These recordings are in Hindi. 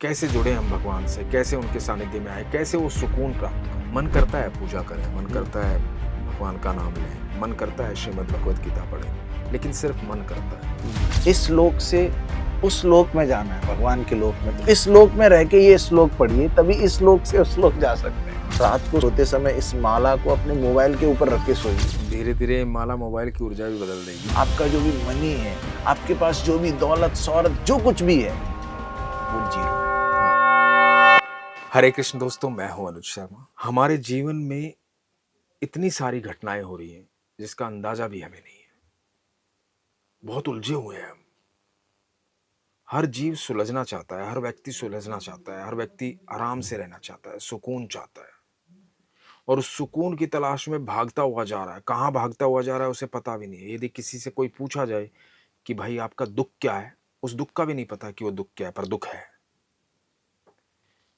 कैसे जुड़े हम भगवान से, कैसे उनके सानिध्य में आए, कैसे वो सुकून प्राप्त करें। मन करता है पूजा करें, मन करता है भगवान का नाम लें, मन करता है श्रीमद् भगवत गीता पढ़ें, लेकिन सिर्फ मन करता है। इस लोक से उस लोक में जाना है, भगवान के लोक में। तो इस लोक में रह के ये श्लोक पढ़िए, तभी इस लोक से उस लोक जा सकते हैं। रात को सोते समय इस माला को अपने मोबाइल के ऊपर रख के सोइए। धीरे धीरे माला मोबाइल की ऊर्जा भी बदल देगी। आपका जो भी मनी है, आपके पास जो भी दौलत शौहरत जो कुछ भी है, वो जीरो है। हरे कृष्ण दोस्तों, मैं हूं अनुज शर्मा। हमारे जीवन में इतनी सारी घटनाएं हो रही हैं जिसका अंदाजा भी हमें नहीं है। बहुत उलझे हुए हैं हम। हर जीव सुलझना चाहता है, हर व्यक्ति सुलझना चाहता है, हर व्यक्ति आराम से रहना चाहता है, सुकून चाहता है, और उस सुकून की तलाश में भागता हुआ जा रहा है। कहाँ भागता हुआ जा रहा है उसे पता भी नहीं है। यदि किसी से कोई पूछा जाए कि भाई आपका दुख क्या है, उस दुख का भी नहीं पता कि वो दुख क्या है, पर दुख है।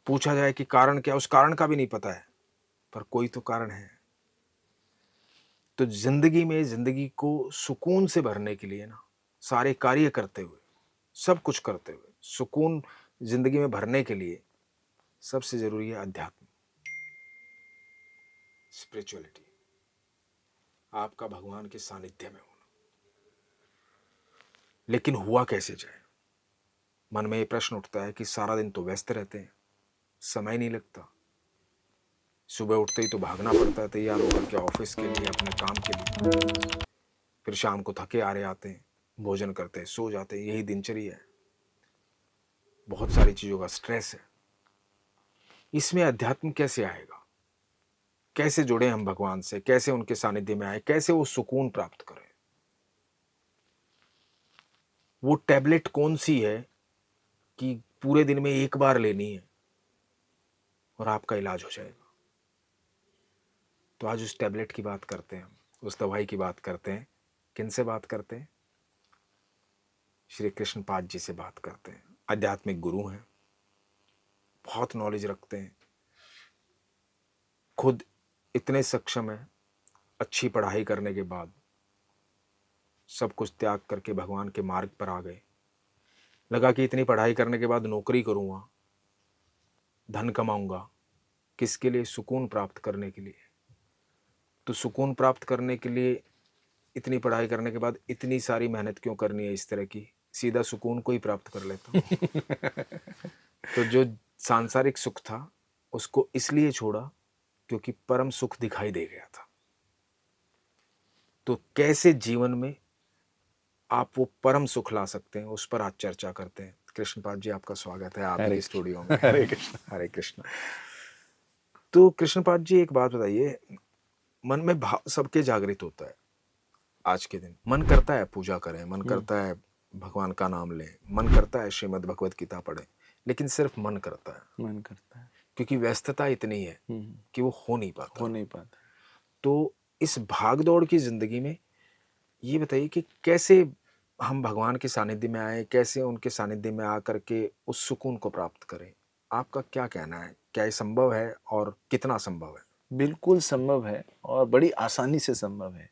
पूछा जाए कि कारण क्या, उस कारण का भी नहीं पता है, पर कोई तो कारण है। तो जिंदगी में जिंदगी को सुकून से भरने के लिए ना, सारे कार्य करते हुए, सब कुछ करते हुए सुकून जिंदगी में भरने के लिए सबसे जरूरी है अध्यात्म, स्पिरिचुअलिटी, आपका भगवान के सानिध्य में होना। लेकिन हुआ कैसे जाए? मन में ये प्रश्न उठता है कि सारा दिन तो व्यस्त रहते हैं, समय नहीं लगता। सुबह उठते ही तो भागना पड़ता है तैयार होकर के ऑफिस के लिए, अपने काम के लिए। फिर शाम को थके हारे आते हैं, भोजन करते हैं, सो जाते हैं। यही दिनचर्या है। बहुत सारी चीजों का स्ट्रेस है। इसमें अध्यात्म कैसे आएगा? कैसे जुड़े हम भगवान से, कैसे उनके सानिध्य में आए, कैसे वो सुकून प्राप्त करें? वो टैबलेट कौन सी है कि पूरे दिन में एक बार लेनी है और आपका इलाज हो जाएगा? तो आज उस टैबलेट की बात करते हैं, हम उस दवाई की बात करते हैं। किन से बात करते हैं? श्री कृष्ण पाद जी से बात करते हैं। आध्यात्मिक गुरु हैं, बहुत नॉलेज रखते हैं, खुद इतने सक्षम हैं, अच्छी पढ़ाई करने के बाद सब कुछ त्याग करके भगवान के मार्ग पर आ गए। लगा कि इतनी पढ़ाई करने के बाद नौकरी करूँगा, धन कमाऊंगा, किसके लिए? सुकून प्राप्त करने के लिए। तो सुकून प्राप्त करने के लिए इतनी पढ़ाई करने के बाद इतनी सारी मेहनत क्यों करनी है इस तरह की? सीधा सुकून को ही प्राप्त कर लेता। तो जो सांसारिक सुख था उसको इसलिए छोड़ा क्योंकि परम सुख दिखाई दे गया था। तो कैसे जीवन में आप वो परम सुख ला सकते हैं, उस पर आज चर्चा करते हैं। कृष्णपाद जी, आपका स्वागत है आप के स्टूडियो में। हरे कृष्ण। हरे कृष्ण। तो कृष्णपाद जी, एक बात बताइए, मन में भाव सबके जागृत होता है आज के दिन। मन करता है पूजा करें, मन करता है भगवान का नाम लें, मन करता है श्रीमद् भगवत गीता पढ़ें, लेकिन सिर्फ मन करता है। मन करता है, क्योंकि व्यस्तता इतनी है कि वो हो नहीं पाता। है। तो इस भाग दौड़ की जिंदगी में ये बताइए कि कैसे हम भगवान के सानिध्य में आए, कैसे उनके सानिध्य में आकर के उस सुकून को प्राप्त करें? आपका क्या कहना है? क्या ये संभव है और कितना संभव है? बिल्कुल संभव है और बड़ी आसानी से संभव है।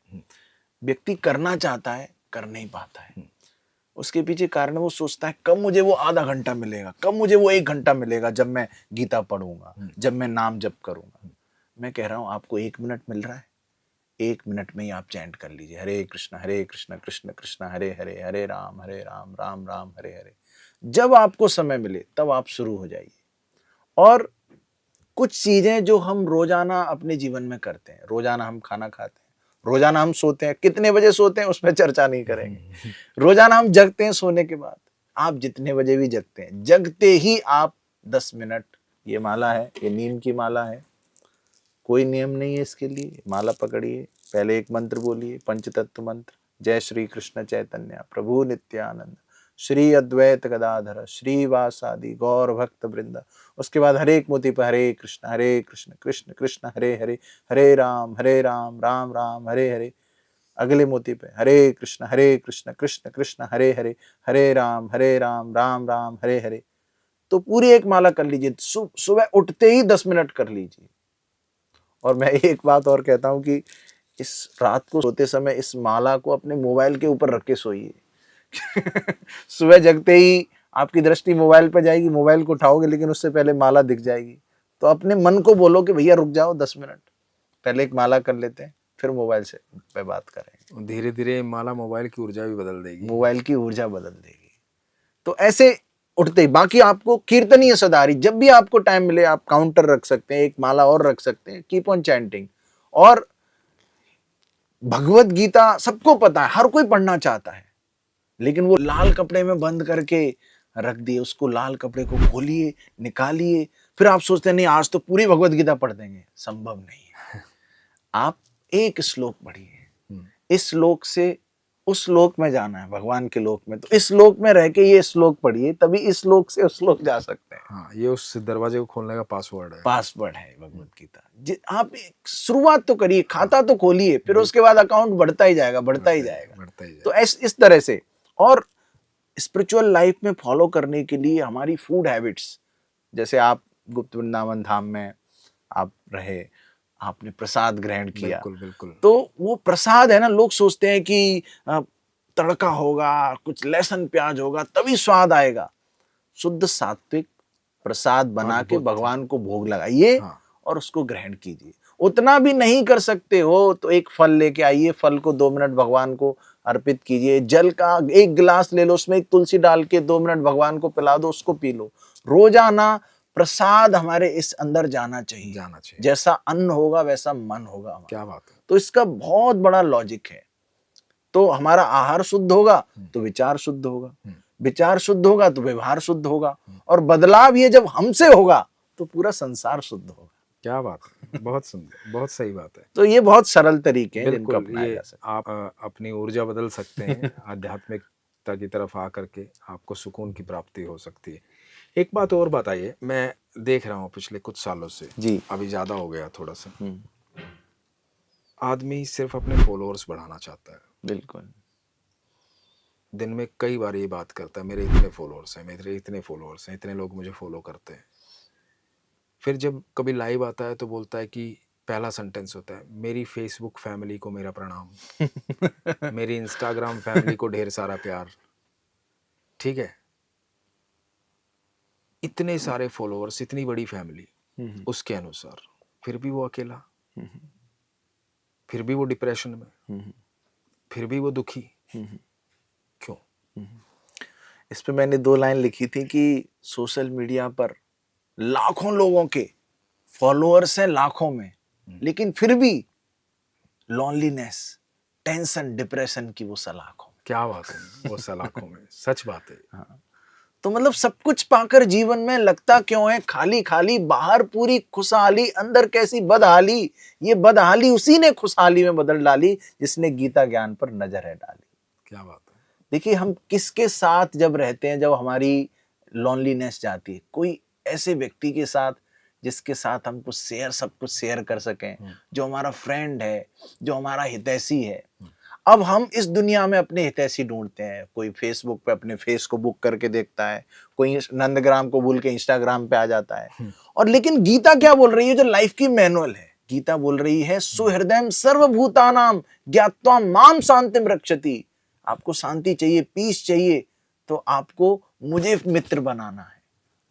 व्यक्ति करना चाहता है, कर नहीं पाता है। उसके पीछे कारण वो सोचता है कब मुझे वो आधा घंटा मिलेगा, कब मुझे वो 1 घंटा मिलेगा जब मैं गीता पढ़ूंगा, जब मैं नाम जप करूंगा। मैं कह रहा हूं आपको 1 मिनट मिल रहा है, 1 मिनट में ही आप चैंट कर लीजिए, हरे कृष्ण कृष्ण कृष्ण हरे हरे, हरे राम राम राम हरे हरे। जब आपको समय मिले तब आप शुरू हो जाइए। और कुछ चीजें जो हम रोजाना अपने जीवन में करते हैं, रोजाना हम खाना खाते हैं, रोजाना हम सोते हैं, कितने बजे सोते हैं उस पर चर्चा नहीं करेंगे। रोजाना हम जगते हैं सोने के बाद, आप जितने बजे भी जगते हैं, जगते ही आप 10 मिनट, ये माला है, ये नीम की माला है, कोई नियम नहीं है इसके लिए। माला पकड़िए, पहले एक मंत्र बोलिए, पंचतत्व मंत्र, जय श्री कृष्ण चैतन्य प्रभु नित्यानंद श्री अद्वैत गदाधर श्रीवासादि गौर भक्त वृंद। उसके बाद हरे एक मोती पर हरे कृष्ण कृष्ण कृष्ण हरे हरे, हरे राम राम राम हरे हरे। अगले मोती पे हरे कृष्ण कृष्ण कृष्ण हरे हरे, हरे राम राम राम हरे हरे। तो पूरी एक माला कर लीजिए, सुबह उठते ही 10 मिनट कर लीजिए। और मैं एक बात और कहता हूं कि इस रात को सोते समय इस माला को अपने मोबाइल के ऊपर रख के सोइए। सुबह जगते ही आपकी दृष्टि मोबाइल पे जाएगी, मोबाइल को उठाओगे लेकिन उससे पहले माला दिख जाएगी। तो अपने मन को बोलो कि भैया रुक जाओ 10 मिनट, पहले एक माला कर लेते हैं, फिर मोबाइल से पे बात करेंगे। धीरे धीरे माला मोबाइल की ऊर्जा भी बदल देगी। मोबाइल की ऊर्जा बदल देगी। तो ऐसे उठते ही बाकी आपको कीर्तनीय सदारी, जब भी आपको टाइम मिले आप काउंटर रख सकते हैं, एक माला और रख सकते हैं, कीप ऑन चैंटिंग। और भगवत गीता सबको पता है, हर कोई पढ़ना चाहता है, लेकिन वो लाल कपड़े में बंद करके रख दिए, उसको लाल कपड़े को खोलिए, निकालिए, फिर आप सोचते हैं नहीं आज तो पूरी भगवत गीता पढ़ देंगे। संभव नहीं है। आप एक श्लोक पढ़िए, इस श्लोक से उस श्लोक में जाना है, भगवान के लोक में, तो इस श्लोक में रह के ये श्लोक पढ़िए, तभी इस श्लोक से उस श्लोक जा सकते हैं। हाँ, ये उस दरवाजे को खोलने का पासवर्ड है। पासवर्ड है भगवत गीता। आप शुरुआत तो करिए, खाता तो खोलिए, फिर उसके बाद अकाउंट बढ़ता ही जाएगा, बढ़ता ही जाएगा। तो इस तरह से। और स्पिरिचुअल लाइफ में फॉलो करने के लिए हमारी फूड हैबिट्स, जैसे आप गुप्त वृंदावन धाम में आप रहे, आपने प्रसाद ग्रहण किया, बिल्कुल बिल्कुल। तो वो प्रसाद है ना, लोग सोचते हैं कि तड़का होगा, कुछ लहसुन प्याज होगा तभी स्वाद आएगा। शुद्ध सात्विक प्रसाद बना के भगवान को भोग लगाइए। हाँ। और उसको ग्रहण कीजिए। उतना भी नहीं कर सकते हो तो एक फल लेके आइए, फल को 2 मिनट भगवान को अर्पित कीजिए। जल का 1 गिलास ले लो, उसमें एक तुलसी डाल के 2 मिनट भगवान को पिला दो, उसको पी लो। रोजाना प्रसाद हमारे इस अंदर जाना चाहिए। जैसा अन्न होगा वैसा मन होगा। क्या बात है। तो इसका बहुत बड़ा लॉजिक है। तो हमारा आहार शुद्ध होगा तो विचार शुद्ध होगा, विचार शुद्ध होगा तो व्यवहार शुद्ध होगा, और बदलाव ये जब हमसे होगा तो पूरा संसार शुद्ध होगा। क्या बात है, बहुत सुंदर, बहुत सही बात है। तो ये बहुत सरल तरीके हैं जिनको अपनाया जा सकता है। आप अपनी ऊर्जा बदल सकते हैं। आध्यात्मिकता की तरफ आकर के आपको सुकून की प्राप्ति हो सकती है। एक बात और बताइए, मैं देख रहा हूँ पिछले कुछ सालों से जी, अभी ज्यादा हो गया थोड़ा सा, आदमी सिर्फ अपने फॉलोअर्स बढ़ाना चाहता है। बिल्कुल। दिन में कई बार ये बात करता है, मेरे इतने फॉलोअर्स हैं, मेरे इतने फॉलोअर्स हैं, इतने लोग मुझे फॉलो करते हैं। फिर जब कभी लाइव आता है तो बोलता है कि पहला सेंटेंस होता है, मेरी फेसबुक फैमिली को मेरा प्रणाम। मेरी इंस्टाग्राम फैमिली को ढेर सारा प्यार। ठीक है, इतने सारे फॉलोअर्स, इतनी बड़ी फैमिली, उसके अनुसार फिर भी वो अकेला, फिर भी वो डिप्रेशन में, फिर भी वो दुखी। क्यों? इस पे मैंने 2 लाइन लिखी थी कि सोशल मीडिया पर लाखों लोगों के फॉलोअर्स हैं, लाखों में, लेकिन फिर भी लॉनलीनेस, टेंशन, डिप्रेशन की वो सलाखों। क्या बात है, वो सलाखों में। सच बात है। हाँ। तो मतलब सब कुछ पाकर जीवन में लगता क्यों है खाली खाली, बाहर पूरी खुशहाली, अंदर कैसी बदहाली। ये बदहाली उसी ने खुशहाली में बदल डाली जिसने गीता ज्ञान पर नजर है डाली। क्या बात है। देखिए, हम किसके साथ जब रहते हैं, जब हमारी लॉनलीनेस जाती है, कोई ऐसे व्यक्ति के साथ जिसके साथ हम कुछ सब कुछ शेयर कर सकें, जो हमारा फ्रेंड है, जो हमारा हितैषी है। अब हम इस दुनिया में अपने हितैषी ढूंढते हैं। कोई फेसबुक पे अपने फेस को बुक करके देखता है, कोई नंदग्राम को भूल के इंस्टाग्राम पे आ जाता है। और लेकिन गीता क्या बोल रही है, जो लाइफ की मैनुअल है, गीता बोल रही है, सुहृदयम सर्वभूतानां ज्ञात्वा माम शांतिम रक्षति। आपको शांति चाहिए, पीस चाहिए, तो आपको मुझे मित्र बनाना है।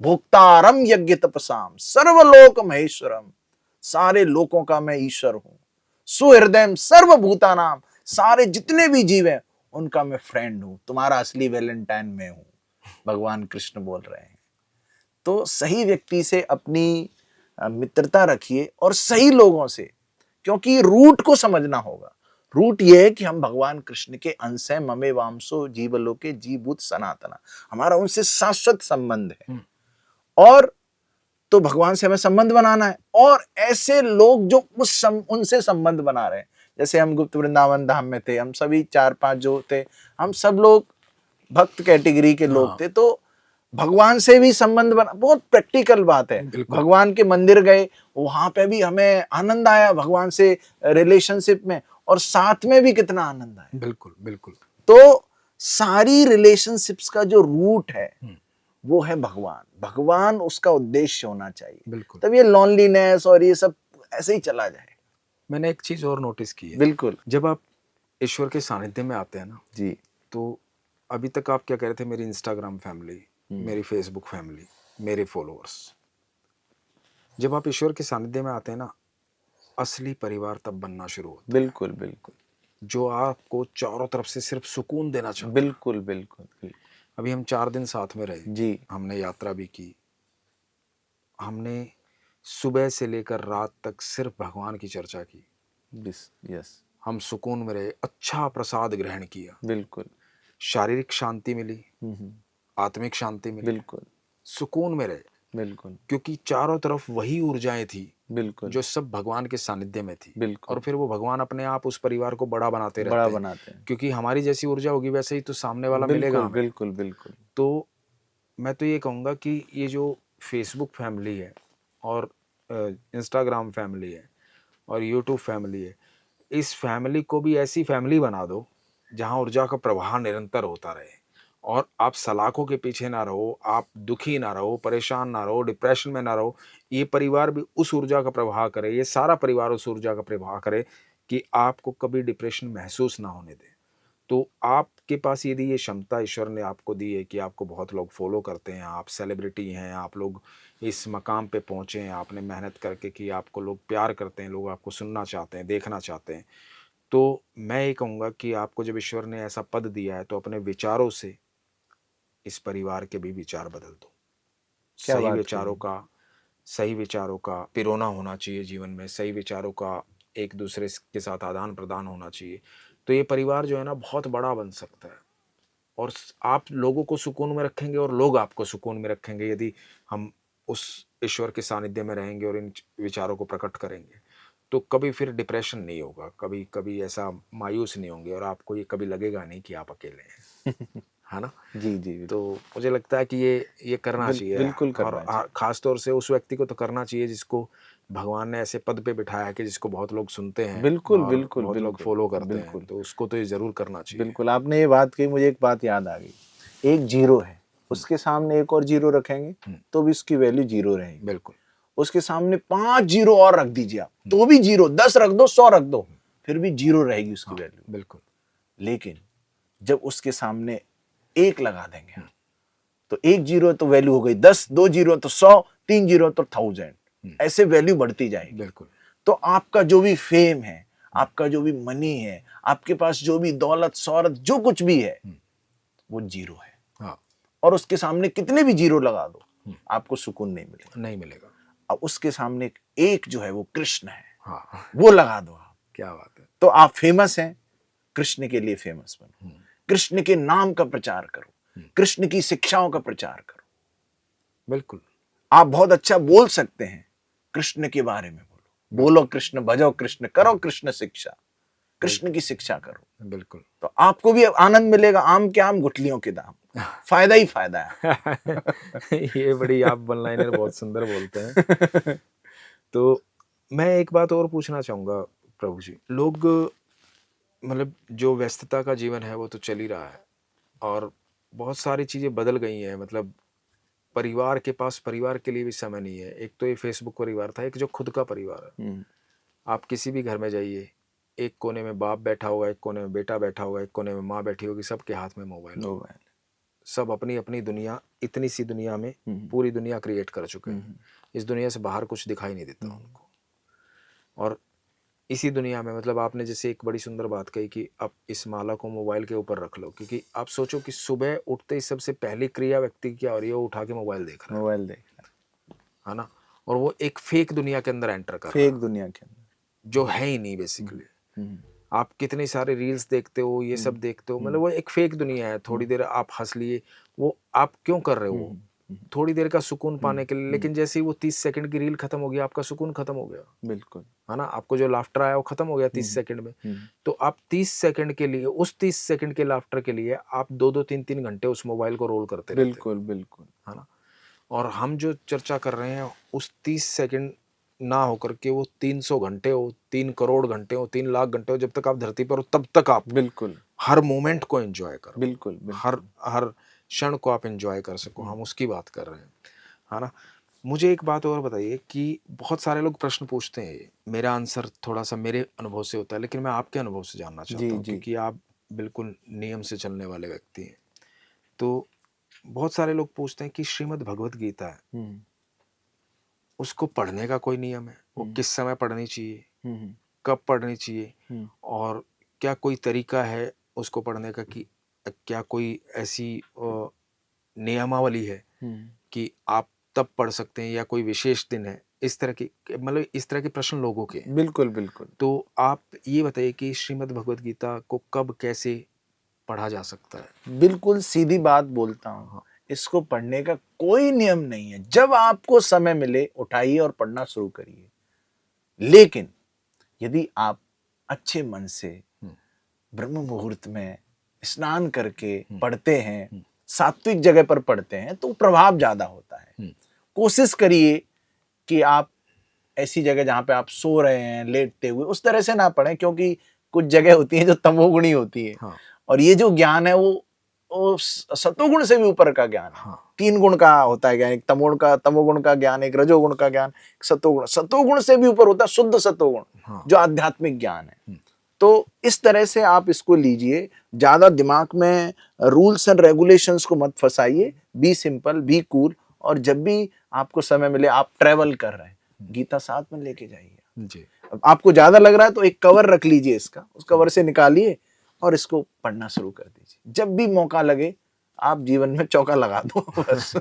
भोक्तारम यज्ञ तपसाम सर्वलोक महेश्वरम, सारे लोकों का मैं ईश्वर हूं। सुहृदयम सर्वभूतानाम, सारे जितने भी जीव हैं उनका मैं फ्रेंड हूं। तुम्हारा असली वैलेंटाइन मैं हूं, भगवान कृष्ण बोल रहे हैं। तो सही व्यक्ति से अपनी मित्रता रखिए और सही लोगों से, क्योंकि रूट को समझना होगा। रूट ये है कि हम भगवान कृष्ण के अंश हैं। ममे वांसो जीवलोके जीभूत सनातना, हमारा उनसे शाश्वत संबंध है। और तो भगवान से हमें संबंध बनाना है, और ऐसे लोग जो उनसे संबंध बना रहे हैं। जैसे हम गुप्त वृंदावन धाम में थे, हम सभी 4-5 जो थे, हम सब लोग भक्त कैटेगरी के लोग थे। तो भगवान से भी संबंध बना, बहुत प्रैक्टिकल बात है। भगवान के मंदिर गए, वहां पे भी हमें आनंद आया भगवान से रिलेशनशिप में, और साथ में भी कितना आनंद आया। बिल्कुल बिल्कुल। तो सारी रिलेशनशिप्स का जो रूट है वो है भगवान। भगवान उसका उद्देश्य होना चाहिए। बिल्कुल। तब ये लॉनलीनेस और ये सब ऐसे ही चला जाए। मैंने एक चीज और नोटिस की है। बिल्कुल। जब आप ईश्वर के सानिध्य में आते हैं ना जी, तो अभी तक आप क्या कह रहे थे, मेरी इंस्टाग्राम फैमिली, मेरी फेसबुक फैमिली, मेरे फॉलोअर्स, जब आप ईश्वर के सानिध्य में आते हैं ना, असली परिवार तब बनना शुरू होता है, बिल्कुल बिल्कुल जो आपको चारों तरफ से सिर्फ सुकून देना चाहता है। बिल्कुल बिल्कुल बिल्कुल। अभी हम 4 दिन साथ में रहे, जी हमने यात्रा भी की, हमने सुबह से लेकर रात तक सिर्फ भगवान की चर्चा की, यस हम सुकून में रहे, अच्छा प्रसाद ग्रहण किया, बिल्कुल। शारीरिक शांति मिली, हम्म, आत्मिक शांति मिली, बिल्कुल सुकून में रहे, बिल्कुल क्योंकि चारों तरफ वही ऊर्जाएं थी बिल्कुल जो सब भगवान के सानिध्य में थी। बिल्कुल और फिर वो भगवान अपने आप उस परिवार को बड़ा बनाते बड़ा रहते हैं, बनाते हैं। क्योंकि हमारी जैसी ऊर्जा होगी वैसे ही तो सामने वाला मिलेगा बिल्कुल हमें। बिल्कुल बिल्कुल तो मैं तो ये कहूँगा कि ये जो फेसबुक फैमिली है और इंस्टाग्राम फैमिली है और यूट्यूब फैमिली है, इस फैमिली को भी ऐसी फैमिली बना दो जहाँ ऊर्जा का प्रवाह निरंतर होता रहे और आप सलाखों के पीछे ना रहो, आप दुखी ना रहो, परेशान ना रहो, डिप्रेशन में ना रहो। ये परिवार भी उस ऊर्जा का प्रवाह करे, ये सारा परिवार उस ऊर्जा का प्रवाह करे कि आपको कभी डिप्रेशन महसूस ना होने दे। तो आपके पास यदि ये क्षमता ईश्वर ने आपको दी है कि आपको बहुत लोग फॉलो करते हैं, आप सेलिब्रिटी हैं, आप लोग इस मकाम पे पहुँचे हैं, आपने मेहनत करके कि आपको लोग प्यार करते हैं, लोग आपको सुनना चाहते हैं, देखना चाहते हैं, तो मैं ये कहूँगा कि आपको जब ईश्वर ने ऐसा पद दिया है तो अपने विचारों से इस परिवार के भी विचार बदल दो। क्या सही बात विचारों कही। का सही विचारों का पिरोना होना चाहिए जीवन में, सही विचारों का एक दूसरे के साथ आदान प्रदान होना चाहिए। तो ये परिवार जो है ना बहुत बड़ा बन सकता है और आप लोगों को सुकून में रखेंगे और लोग आपको सुकून में रखेंगे यदि हम उस ईश्वर के सानिध्य में रहेंगे और इन विचारों को प्रकट करेंगे। तो कभी फिर डिप्रेशन नहीं होगा, कभी कभी ऐसा मायूस नहीं होंगे और आपको ये कभी लगेगा नहीं कि आप अकेले हैं, है ना? जी जी तो मुझे लगता है कि ये करना चाहिए बिल्कुल और करना चाहिए। खास तौर से उस व्यक्ति को तो करना चाहिए जिसको भगवान ने ऐसे पद पे बिठाया है कि जिसको बहुत लोग सुनते हैं बिल्कुल और बिल्कुल बहुत लोग बिल्कुल फॉलो करते हैं, बिल्कुल तो उसको तो ये जरूर करना चाहिए। बिल्कुल। आपने ये बात कही, मुझे एक बात याद आ गई। एक जीरो है, उसके सामने एक और जीरो रखेंगे तो भी उसकी वैल्यू जीरो रहेगी। बिल्कुल। उसके सामने 5 जीरो और रख दीजिए आप, तो भी जीरो, 10 रख दो, 100 रख दो, फिर भी जीरो रहेगी उसकी वैल्यू। बिल्कुल। लेकिन जब उसके सामने एक लगा देंगे तो एक जीरो तो वैल्यू हो गई 10, 2 जीरो तो 100, 3 जीरो तो 1000, ऐसे वैल्यू बढ़ती जाएगी। बिल्कुल। तो आपका जो भी फेम है, आपका जो भी मनी है, आपके पास जो भी दौलत शौहरत जो कुछ भी है, वो जीरो है। हाँ। और उसके सामने कितने भी जीरो लगा दो, आपको सुकून नहीं मिलेगा। नहीं मिलेगा। अब उसके सामने एक जो है वो कृष्ण है, हाँ। वो लगा दो आप, क्या बात है। तो आप फेमस हैं। कृष्ण के लिए फेमस बनो, कृष्ण के नाम का प्रचार करो, कृष्ण की शिक्षाओं का प्रचार करो। बिल्कुल। आप बहुत अच्छा बोल सकते हैं, कृष्ण के बारे में बोलो, बोलो कृष्ण, भजो कृष्ण, करो कृष्ण शिक्षा, कृष्ण की शिक्षा करो। बिल्कुल। तो आपको भी आनंद मिलेगा। आम के आम, गुठलियों के दाम, फायदा ही फायदा है। ये बड़ी आप वन लाइनर बहुत सुंदर बोलते हैं। तो मैं एक बात और पूछना चाहूँगा प्रभु जी, लोग मतलब जो व्यस्तता का जीवन है वो तो चल ही रहा है और बहुत सारी चीज़ें बदल गई हैं, मतलब परिवार के पास परिवार के लिए भी समय नहीं है। एक तो ये फेसबुक परिवार था, एक जो खुद का परिवार है। आप किसी भी घर में जाइए, एक कोने में बाप बैठा होगा, एक कोने में बेटा बैठा होगा, एक कोने में माँ बैठी होगी, सबके हाथ में मोबाइल होगा। सब अपनी अपनी दुनिया, इतनी सी दुनिया में पूरी दुनिया क्रिएट कर चुके हैं। इस दुनिया से बाहर कुछ दिखाई नहीं देता उनको। और इसी दुनिया में मतलब आपने जैसे एक बड़ी सुंदर बात कही कि आप इस माला को मोबाइल के ऊपर रख लो, क्योंकि आप सोचो कि सुबह उठते ही सबसे पहली क्रिया व्यक्ति की क्या हो रही है, वो उठा के मोबाइल देख रहा है, मोबाइल देख रहा है ना? और वो एक फेक दुनिया के अंदर एंटर कर रहा फेक है, दुनिया के अंदर जो है ही नहीं बेसिकली। आप कितने सारे रील्स देखते हो, ये सब देखते हो, मतलब वो एक फेक दुनिया है। थोड़ी देर आप हंस लिए, वो आप क्यों कर रहे हो? थोड़ी देर का सुकून पाने के लिए। लेकिन जैसे ही वो 30 सेकंड की रील खत्म हो गई, आपका सुकून खत्म हो गया। बिल्कुल, है ना? आपको जो लाफ्टर आया वो खत्म हो गया 30 सेकंड में। तो आप 30 सेकंड के लिए, उस 30 सेकंड के लाफ्टर के लिए आप 2-2 3-3 घंटे उस मोबाइल को रोल करते रहते हैं। बिल्कुल बिल्कुल, है ना? और हम जो चर्चा कर रहे हैं उस 30 सेकंड ना होकर के वो 300 घंटे हो, 3 करोड़ घंटे हो, 3 लाख घंटे हो, जब तक आप धरती पर हो तब तक आप बिल्कुल हर मोमेंट को एंजॉय करो। बिल्कुल हर क्षण को आप एंजॉय कर सको, हम उसकी बात कर रहे हैं, है ना? मुझे एक बात और बताइए कि बहुत सारे लोग प्रश्न पूछते हैं, मेरा आंसर थोड़ा सा मेरे अनुभव से होता है, लेकिन मैं आपके अनुभव से जानना चाहता हूँ, क्योंकि आप बिल्कुल नियम से चलने वाले व्यक्ति हैं। तो बहुत सारे लोग पूछते हैं कि श्रीमद् भगवत गीता है, उसको पढ़ने का कोई नियम है? वो किस समय पढ़नी चाहिए, कब पढ़नी चाहिए, और क्या कोई तरीका है उसको पढ़ने का, कि क्या कोई ऐसी नियमावली है कि आप तब पढ़ सकते हैं, या कोई विशेष दिन है? इस तरह की, मतलब इस तरह के प्रश्न लोगों के हैं। बिल्कुल बिल्कुल। तो आप ये बताइए कि श्रीमद् भगवत गीता को कब कैसे पढ़ा जा सकता है? बिल्कुल सीधी बात बोलता हूँ, इसको पढ़ने का कोई नियम नहीं है। जब आपको समय मिले उठाइए और पढ़ना शुरू करिए। लेकिन यदि आप अच्छे मन से ब्रह्म मुहूर्त में स्नान करके पढ़ते हैं, सात्विक जगह पर पढ़ते हैं, तो प्रभाव ज्यादा होता है। कोशिश करिए कि आप ऐसी जगह जहां पे आप सो रहे हैं लेटते हुए, उस तरह से ना पढ़ें, क्योंकि कुछ जगह होती है जो तमोगुणी होती है। हाँ। और ये जो ज्ञान है वो सतोगुण से भी ऊपर का ज्ञान है। हाँ। 3 गुण का होता है ज्ञान, एक तमोगुण का ज्ञान, एक रजोगुण का ज्ञान, एक सतोगुण से भी ऊपर होता है शुद्ध सतोगुण। हाँ। जो आध्यात्मिक ज्ञान है। तो इस तरह से आप इसको लीजिए, ज्यादा दिमाग में रूल्स एंड रेगुलेशंस को मत फंसाइए, बी सिंपल, बी कूल। और जब भी आपको समय मिले, आप ट्रेवल कर रहे हैं, गीता साथ में लेके जाइए जी। अब आपको ज्यादा लग रहा है तो एक कवर रख लीजिए, इसका उस कवर से निकालिए और इसको पढ़ना शुरू कर दीजिए। जब भी मौका लगे आप जीवन में चौका लगा दो बस।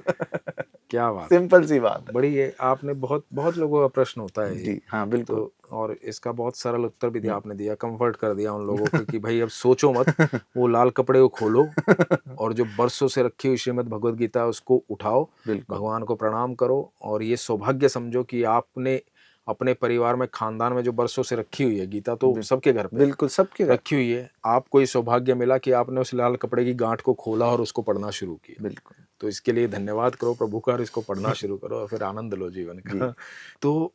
क्या बात, सिंपल सी बात है। बड़ी है। आपने बहुत लोगों का प्रश्न होता है जी हाँ बिल्कुल। तो, और इसका बहुत सरल उत्तर भी दिया आपने, दिया, कंफर्ट कर दिया उन लोगों को कि भाई अब सोचो मत, वो लाल कपड़े को खोलो और जो बरसों से रखी हुई श्रीमद् भगवत गीता है उसको उठाओ, भगवान को प्रणाम करो, और ये सौभाग्य समझो कि आपने अपने परिवार में, खानदान में जो बरसों से रखी हुई है गीता, तो सबके घर पे बिल्कुल सबके घर रखी हुई है, आपको ये सौभाग्य मिला कि आपने उस लाल कपड़े की गांठ को खोला और उसको पढ़ना शुरू किया। बिल्कुल। तो इसके लिए धन्यवाद करो प्रभु का, इसको पढ़ना शुरू करो और फिर आनंद लो जीवन का। तो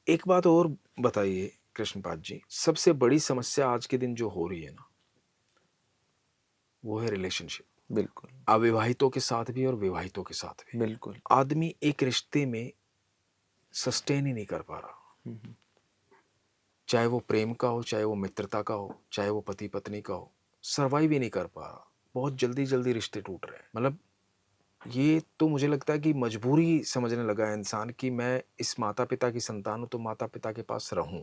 एक बात और बताइए कृष्णपाद जी, सबसे बड़ी समस्या आज के दिन जो हो रही है ना, वो है रिलेशनशिप। बिल्कुल। अविवाहितों के साथ भी और विवाहितों के साथ भी। बिल्कुल। आदमी एक रिश्ते में सस्टेन ही नहीं कर पा रहा, चाहे वो प्रेम का हो, चाहे वो मित्रता का हो, चाहे वो पति पत्नी का हो, सर्वाइव ही नहीं कर पा रहा। बहुत जल्दी जल्दी रिश्ते टूट रहे हैं। मतलब ये तो मुझे लगता है कि मजबूरी समझने लगा है इंसान कि मैं इस माता पिता की संतान हूं तो माता पिता के पास रहूं,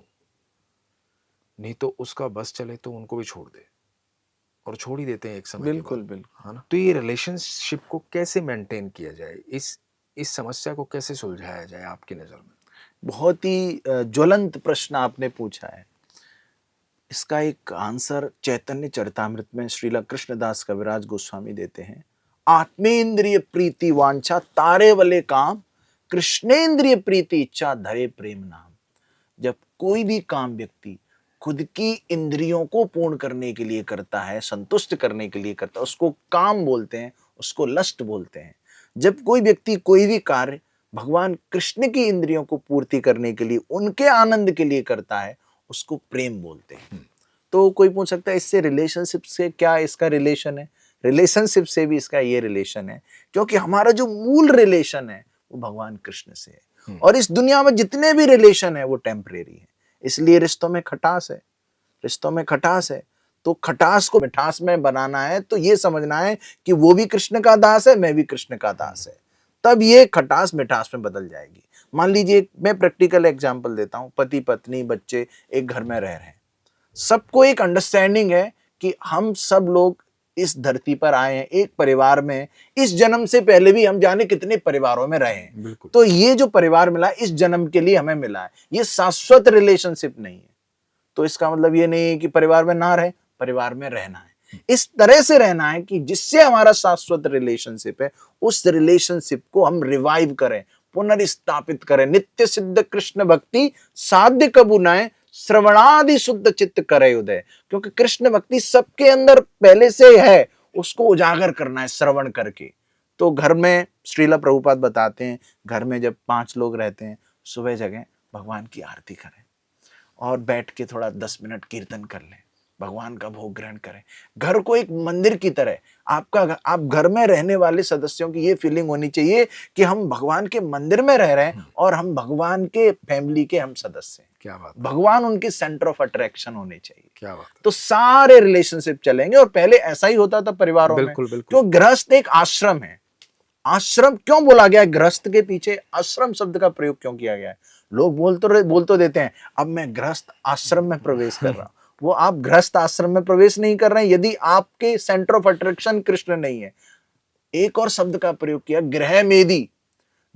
नहीं तो उसका बस चले तो उनको भी छोड़ दे, और छोड़ ही देते हैं एक समय बिल्कुल के बाद, बिल्कुल। है ना। तो ये रिलेशनशिप को कैसे मेंटेन किया जाए, इस समस्या को कैसे सुलझाया जाए आपकी नज़र में? बहुत ही ज्वलंत प्रश्न आपने पूछा है। इसका एक आंसर चैतन्य चरितामृत में श्रीला कृष्णदास कविराज गोस्वामी देते हैं। आत्मेंद्रिय प्रीति वांछा तारे वाले काम, कृष्णेंद्रिय प्रीति इच्छा धरे प्रेम नाम। जब कोई भी काम व्यक्ति खुद की इंद्रियों को पूर्ण करने के लिए करता है, संतुष्ट करने के लिए करता है, उसको काम बोलते हैं, उसको लस्ट बोलते हैं। जब कोई व्यक्ति कोई भी कार्य भगवान कृष्ण की इंद्रियों को पूर्ति करने के लिए, उनके आनंद के लिए करता है, उसको प्रेम बोलते हैं। तो कोई पूछ सकता है इससे रिलेशनशिप से क्या इसका रिलेशन है? रिलेशनशिप से भी इसका ये रिलेशन है, क्योंकि हमारा जो मूल रिलेशन है वो भगवान कृष्ण से है। और इस दुनिया में जितने भी रिलेशन है वो टेम्परेरी है। इसलिए रिश्तों में खटास है, रिश्तों में खटास है। तो खटास को मिठास में बनाना है तो ये समझना है कि वो भी कृष्ण का दास है, मैं भी कृष्ण का दास है, तब ये खटास मिठास में बदल जाएगी। मान लीजिए मैं प्रैक्टिकल एग्जांपल देता हूं, पति पत्नी बच्चे एक घर में रह रहे हैं, सबको एक अंडरस्टैंडिंग है कि हम सब लोग इस धरती पर आए हैं एक परिवार में। इस जन्म से पहले भी हम जाने कितने परिवारों में रहे हैं, तो ये जो परिवार मिला इस जन्म के लिए हमें मिला है, ये शाश्वत रिलेशनशिप नहीं है। तो इसका मतलब ये नहीं है कि परिवार में ना रहे, परिवार में रहना है, इस तरह से रहना है कि जिससे हमारा शाश्वत रिलेशनशिप है उस रिलेशनशिप को हम रिवाइव करें, पुनर्स्थापित करें। नित्य सिद्ध कृष्ण भक्ति साध्य कबू नाय, श्रवणादि शुद्ध चित्त करे उदय। क्योंकि कृष्ण भक्ति सबके अंदर पहले से है, उसको उजागर करना है श्रवण करके। तो घर में श्रीला प्रभुपाद बताते हैं, घर में जब 5 लोग रहते हैं, सुबह जगह भगवान की आरती करें और बैठ के थोड़ा 10 मिनट कीर्तन कर लें, भगवान का भोग ग्रहण करें। घर को एक मंदिर की तरह आप घर में रहने वाले सदस्यों की ये फीलिंग होनी चाहिए कि हम भगवान के मंदिर में रह रहे हैं और हम भगवान के फैमिली के हम सदस्य हैं। क्या बात, भगवान उनके सेंटर ऑफ अट्रैक्शन होने चाहिए। क्या बात। तो सारे रिलेशनशिप चलेंगे। और पहले ऐसा ही होता था परिवारों में, बिल्कुल। तो गृहस्थ एक आश्रम है, आश्रम क्यों बोला गया है? गृहस्थ के पीछे आश्रम शब्द का प्रयोग क्यों किया गया है? लोग बोल तो देते हैं अब मैं गृहस्थ आश्रम में प्रवेश कर रहा हूं। वो आप गृहस्थ आश्रम में प्रवेश नहीं कर रहे हैं यदि आपके सेंटर ऑफ अट्रैक्शन कृष्ण नहीं है। एक और शब्द का प्रयोग किया, गृह मेदी।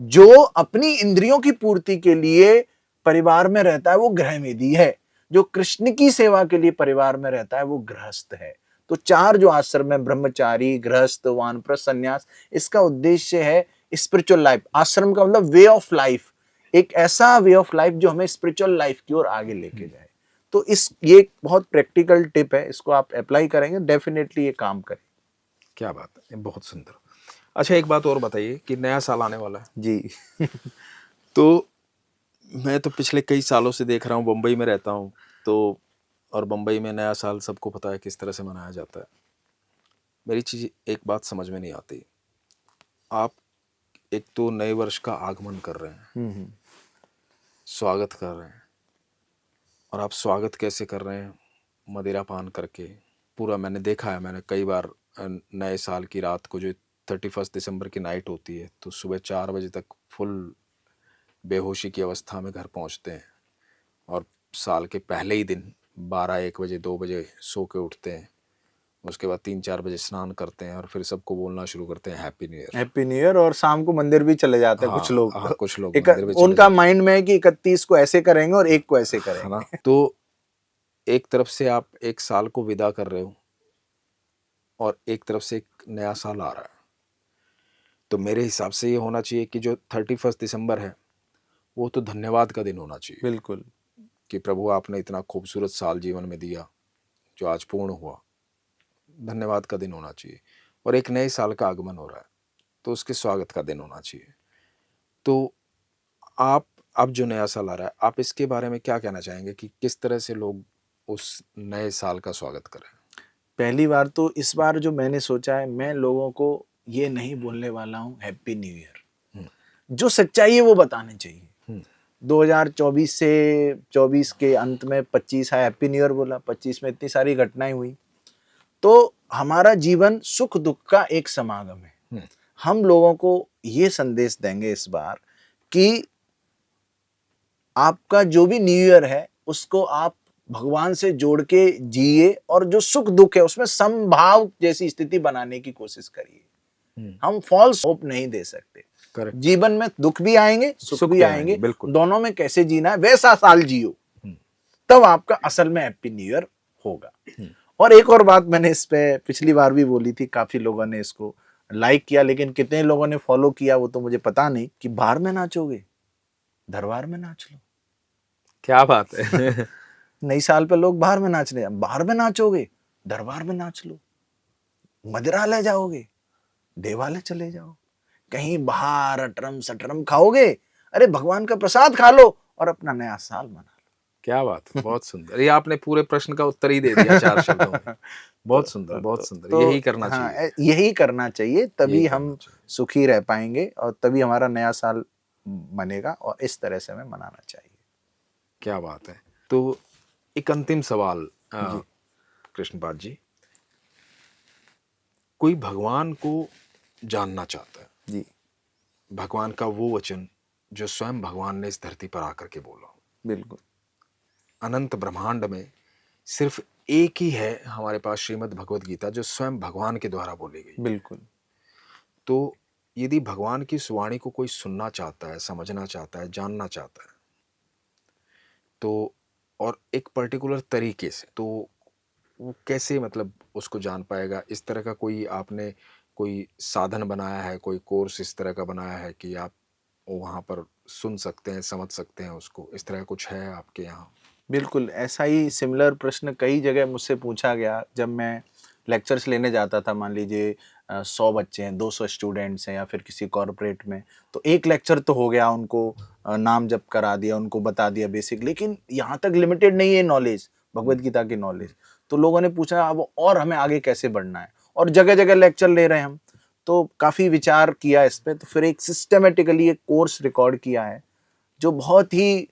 जो अपनी इंद्रियों की पूर्ति के लिए परिवार में रहता है वो गृह मेदी है। जो कृष्ण की सेवा के लिए परिवार में रहता है वो गृहस्थ है। तो चार जो आश्रम है, ब्रह्मचारी, गृहस्थ, वानप्रस्थ, संन्यास, इसका उद्देश्य है स्पिरिचुअल लाइफ। आश्रम का मतलब वे ऑफ लाइफ, एक ऐसा वे ऑफ लाइफ जो हमें स्पिरिचुअल लाइफ की ओर आगे लेके जाए। तो ये एक बहुत प्रैक्टिकल टिप है, इसको आप अप्लाई करेंगे डेफिनेटली ये काम करे। क्या बात है, बहुत सुंदर। अच्छा, एक बात और बताइए कि नया साल आने वाला है जी। तो मैं तो पिछले कई सालों से देख रहा हूँ, बम्बई में रहता हूँ तो, और बम्बई में नया साल सबको पता है किस तरह से मनाया जाता है। मेरी चीज़ एक बात समझ में नहीं आती, आप एक तो नए वर्ष का आगमन कर रहे हैं, स्वागत कर रहे हैं, और आप स्वागत कैसे कर रहे हैं? मदिरा पान करके। पूरा मैंने देखा है, मैंने कई बार नए साल की रात को जो 31 दिसंबर की नाइट होती है तो सुबह 4 बजे तक फुल बेहोशी की अवस्था में घर पहुंचते हैं, और साल के पहले ही दिन 12-1 बजे 2 बजे सो के उठते हैं। उसके बाद 3-4 बजे स्नान करते हैं और फिर सबको बोलना शुरू करते हैं happy new year. Happy new year, और शाम को मंदिर भी चले जाते हैं कुछ लोग। कुछ लोग एक मंदिर भी चले उनका माइंड में है कि 31 को ऐसे करेंगे और 1 को ऐसे है करेंगे ना। तो एक तरफ से आप एक साल को विदा कर रहे हो और एक तरफ से एक नया साल आ रहा है। तो मेरे हिसाब से ये होना चाहिए कि जो 31 दिसंबर है वो तो धन्यवाद का दिन होना चाहिए। बिल्कुल, कि प्रभु आपने इतना खूबसूरत साल जीवन में दिया जो आज पूर्ण हुआ, धन्यवाद का दिन होना चाहिए। और एक नए साल का आगमन हो रहा है तो उसके स्वागत का दिन होना चाहिए। तो आप अब जो नया साल आ रहा है, आप इसके बारे में क्या कहना चाहेंगे कि किस तरह से लोग उस नए साल का स्वागत करें? पहली बार तो इस बार जो मैंने सोचा है, मैं लोगों को ये नहीं बोलने वाला हूँ हैप्पी न्यू ईयर। जो सच्चाई है वो बतानी चाहिए। 2024 से 24 के अंत में 25 है, हैप्पी न्यू ईयर बोला, 25 में इतनी सारी घटनाएं हुई। तो हमारा जीवन सुख दुख का एक समागम है। हम लोगों को ये संदेश देंगे इस बार कि आपका जो भी न्यू ईयर है उसको आप भगवान से जोड़ के जिए, और जो सुख दुख है उसमें समभाव जैसी स्थिति बनाने की कोशिश करिए। हम फॉल्स होप नहीं दे सकते। करेक्ट। जीवन में दुख भी आएंगे, सुख भी आएंगे, बिल्कुल। दोनों में कैसे जीना है वैसा साल जियो, तब आपका असल में हैप्पी न्यू ईयर होगा। और एक और बात मैंने इस पे पिछली बार भी बोली थी, काफी लोगों ने इसको लाइक किया, लेकिन कितने लोगों ने फॉलो किया वो तो मुझे पता नहीं, कि बाहर में नाचोगे दरबार में नाच लो। क्या बात है। नई साल पे लोग बाहर में नाच रहे हैं, बाहर में नाचोगे दरबार में नाच लो। मदिरालय जाओगे, देवालय चले जाओ, कहीं बाहर अटरम सटरम खाओगे, अरे भगवान का प्रसाद खा लो और अपना नया साल मना लो। क्या बात, बहुत सुंदर। ये आपने पूरे प्रश्न का उत्तर ही दे दिया 4 शब्दों में। बहुत सुंदर, बहुत सुंदर। तो यही करना हाँ, चाहिए। यही करना चाहिए, तभी यही हम करना चाहिए। सुखी रह पाएंगे और तभी हमारा नया साल बनेगा, और इस तरह से हमें मनाना चाहिए। क्या बात है। तो एक अंतिम सवाल कृष्णपाद जी, कोई भगवान को जानना चाहता है जी, भगवान का वो वचन जो स्वयं भगवान ने इस धरती पर आकर के बोला। बिल्कुल। अनंत ब्रह्मांड में सिर्फ एक ही है हमारे पास श्रीमद् भगवद गीता, जो स्वयं भगवान के द्वारा बोली गई। बिल्कुल। तो यदि भगवान की इस वाणी को कोई सुनना चाहता है, समझना चाहता है, जानना चाहता है, तो और एक पर्टिकुलर तरीके से, तो वो कैसे मतलब उसको जान पाएगा? इस तरह का कोई आपने कोई साधन बनाया है, कोई कोर्स इस तरह का बनाया है कि आप वहाँ पर सुन सकते हैं, समझ सकते हैं उसको? इस तरह कुछ है आपके यहाँ? बिल्कुल, ऐसा ही सिमिलर प्रश्न कई जगह मुझसे पूछा गया जब मैं लेक्चर्स लेने जाता था। मान लीजिए 100 बच्चे हैं, 200 स्टूडेंट्स हैं, या फिर किसी कॉर्पोरेट में, तो एक लेक्चर तो हो गया, उनको नाम जप करा दिया, उनको बता दिया बेसिक, लेकिन यहाँ तक लिमिटेड नहीं है नॉलेज, भगवत गीता की नॉलेज। तो लोगों ने पूछा अब और हमें आगे कैसे बढ़ना है, और जगह जगह लेक्चर ले रहे हैं हम। तो काफ़ी विचार किया इस पर, तो फिर एक सिस्टमेटिकली एक कोर्स रिकॉर्ड किया है जो बहुत ही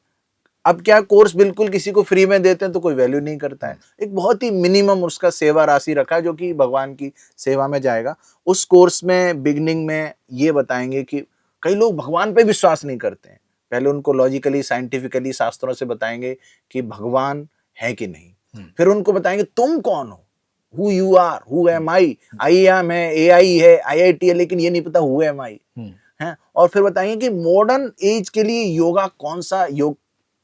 अब क्या कोर्स बिल्कुल किसी को फ्री में देते हैं तो कोई वैल्यू नहीं करता है। एक बहुत ही मिनिमम उसका सेवा राशि रखा है जो कि भगवान की सेवा में जाएगा। उस कोर्स में बिगनिंग में ये बताएंगे कि कई लोग भगवान पे विश्वास नहीं करते हैं, पहले उनको लॉजिकली साइंटिफिकली शास्त्रों से बताएंगे कि भगवान है कि नहीं, फिर उनको बताएंगे तुम कौन हो, who you are, who am I am है, AI है, IIT है, लेकिन ये नहीं पता हु एम आई है। और फिर बताएंगे कि मॉडर्न एज के लिए योगा कौन सा योग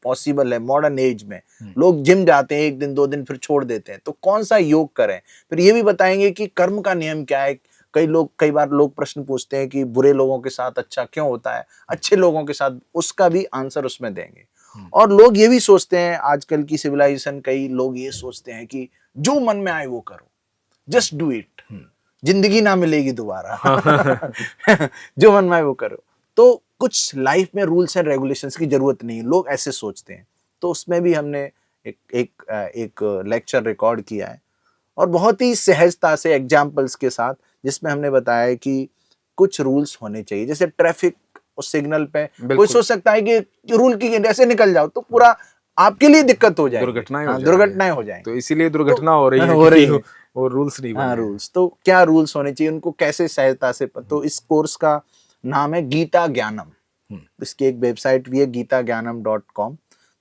पॉसिबल है। मॉडर्न एज में लोग जिम जाते हैं 1 दिन 2 दिन फिर छोड़ देते हैं, तो कौन सा योग करें। फिर ये भी बताएंगे कि कर्म का नियम क्या है। कई बार लोग प्रश्न पूछते हैं कि बुरे लोगों के साथ अच्छा क्यों होता है, अच्छे लोगों के साथ, उसका भी आंसर उसमें देंगे। और लोग ये भी सोचते हैं, आजकल की सिविलाइजेशन, कई लोग ये सोचते हैं कि जो मन में आए वो करो, जस्ट डू इट, जिंदगी ना मिलेगी दोबारा। जो मन में आए वो करो। तो कुछ लाइफ में रूल्स एंड रेगुलेशंस की जरूरत नहीं है, लोग ऐसे सोचते हैं। तो उसमें भी हमने एक लेक्चर रिकॉर्ड किया है और बहुत ही सहजता से एग्जाम्पल्स के साथ, जिसमें हमने बताया है कि कुछ रूल्स होने चाहिए। जैसे ट्रैफिक सिग्नल पे कोई सोच सकता है कि रूल की ऐसे निकल जाओ तो पूरा आपके लिए दिक्कत हो जाएगी, दुर्घटनाएं हो जाएंगी। तो इसीलिए दुर्घटना हो रही है, हो रही है। वो रूल्स नहीं बने। हाँ, रूल्स तो क्या रूल्स होने चाहिए, उनको कैसे सहजता से। तो इस कोर्स का नाम है गीता ज्ञानम। इसकी एक वेबसाइट भी है gitagnanam.com,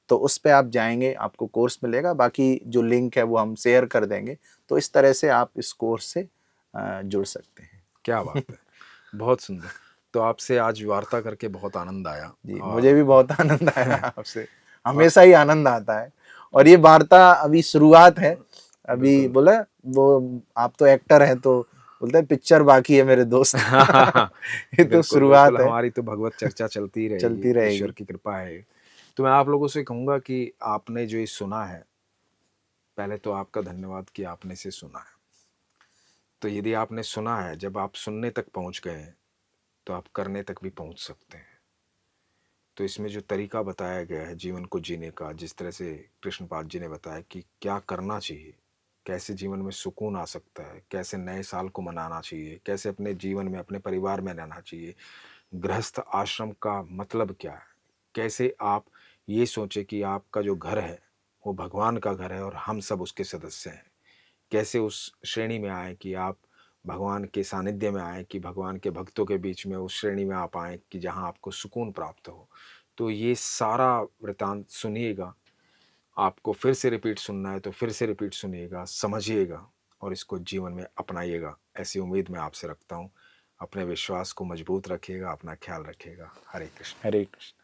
तो उस पे आप जाएंगे, आपको कोर्स मिलेगा। बाकी जो लिंक है वो हम शेयर कर देंगे। तो इस तरह से आप इस कोर्स से जुड़ सकते हैं। क्या बात है, बहुत सुंदर। तो आपसे आज वार्ता करके बहुत आनंद आया जी, मुझे भी बहुत आनंद आया आपसे, हमेशा ही आनंद आता है। और ये वार्ता अभी शुरुआत है, अभी बोला वो आप तो एक्टर हैं, तो बोलते हैं पिक्चर बाकी है मेरे दोस्त। ये तो शुरुआत है, हमारी तो भगवत चर्चा चलती रहेगी, ईश्वर की कृपा है। तो मैं आप लोगों से कहूंगा कि आपने जो ये सुना है, पहले तो आपका धन्यवाद कि आपने से सुना है। तो यदि आपने सुना है, जब आप सुनने तक पहुंच गए तो आप करने तक भी पहुंच सकते हैं। तो इसमें जो तरीका बताया गया है जीवन को जीने का, जिस तरह से कृष्णपाद जी ने बताया कि क्या करना चाहिए, कैसे जीवन में सुकून आ सकता है, कैसे नए साल को मनाना चाहिए, कैसे अपने जीवन में अपने परिवार में रहना चाहिए, गृहस्थ आश्रम का मतलब क्या है, कैसे आप ये सोचें कि आपका जो घर है वो भगवान का घर है और हम सब उसके सदस्य हैं, कैसे उस श्रेणी में आए कि आप भगवान के सानिध्य में आए, कि भगवान के भक्तों के बीच में उस श्रेणी में आप आए कि जहां आपको सुकून प्राप्त हो। तो ये सारा वृतांत सुनिएगा, आपको फिर से रिपीट सुनना है तो फिर से रिपीट सुनिएगा, समझिएगा और इसको जीवन में अपनाइएगा, ऐसी उम्मीद मैं आपसे रखता हूँ। अपने विश्वास को मजबूत रखिएगा, अपना ख्याल रखिएगा। हरे कृष्ण। हरे कृष्ण।